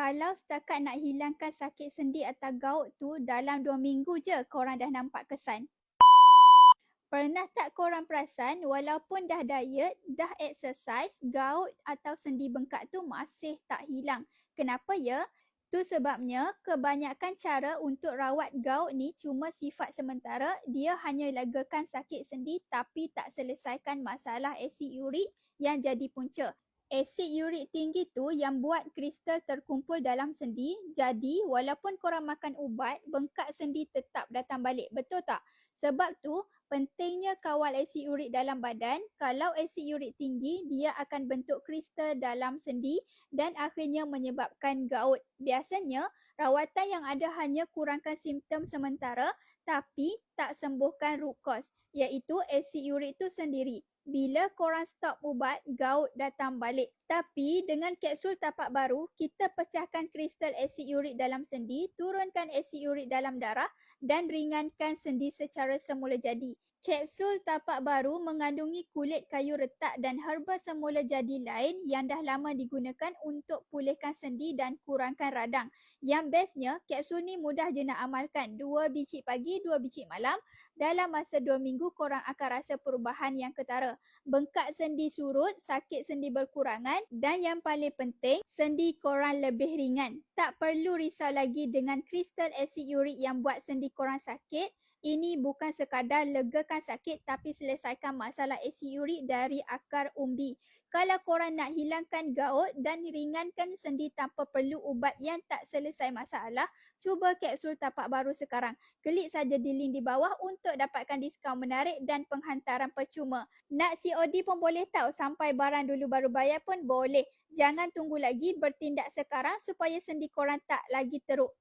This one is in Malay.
Kalau setakat nak hilangkan sakit sendi atau gout tu dalam 2 minggu je korang dah nampak kesan. Pernah tak korang perasan walaupun dah diet, dah exercise, gout atau sendi bengkak tu masih tak hilang? Kenapa ya? Tu sebabnya kebanyakan cara untuk rawat gout ni cuma sifat sementara, dia hanya legakan sakit sendi tapi tak selesaikan masalah asid urik yang jadi punca. Asid urik tinggi tu yang buat kristal terkumpul dalam sendi, jadi walaupun korang makan ubat, bengkak sendi tetap datang balik, betul tak? Sebab tu, pentingnya kawal asid urik dalam badan. Kalau asid urik tinggi, dia akan bentuk kristal dalam sendi dan akhirnya menyebabkan gout. Biasanya, rawatan yang ada hanya kurangkan simptom sementara tapi tak sembuhkan root cause, iaitu asid urik tu sendiri. Bila korang stop ubat, gout datang balik. Tapi dengan kapsul tapak baru, kita pecahkan kristal asid urik dalam sendi, turunkan asid urik dalam darah dan ringankan sendi secara semula jadi. Kapsul tapak baru mengandungi kulit kayu retak dan herba semula jadi lain yang dah lama digunakan untuk pulihkan sendi dan kurangkan radang. Yang bestnya, kapsul ni mudah je nak amalkan. 2 biji pagi, 2 biji malam. Dalam masa 2 minggu, korang akan rasa perubahan yang ketara. Bengkak sendi surut, sakit sendi berkurangan dan yang paling penting, sendi korang lebih ringan. Tak perlu risau lagi dengan kristal asid urik yang buat sendi korang sakit. Ini bukan sekadar legakan sakit tapi selesaikan masalah asid urik dari akar umbi. Kalau korang nak hilangkan gout dan ringankan sendi tanpa perlu ubat yang tak selesai masalah, cuba kapsul tapak baru sekarang. Klik saja di link di bawah untuk dapatkan diskaun menarik dan penghantaran percuma. Nak COD pun boleh tau, sampai barang dulu baru bayar pun boleh. Jangan tunggu lagi, bertindak sekarang supaya sendi korang tak lagi teruk.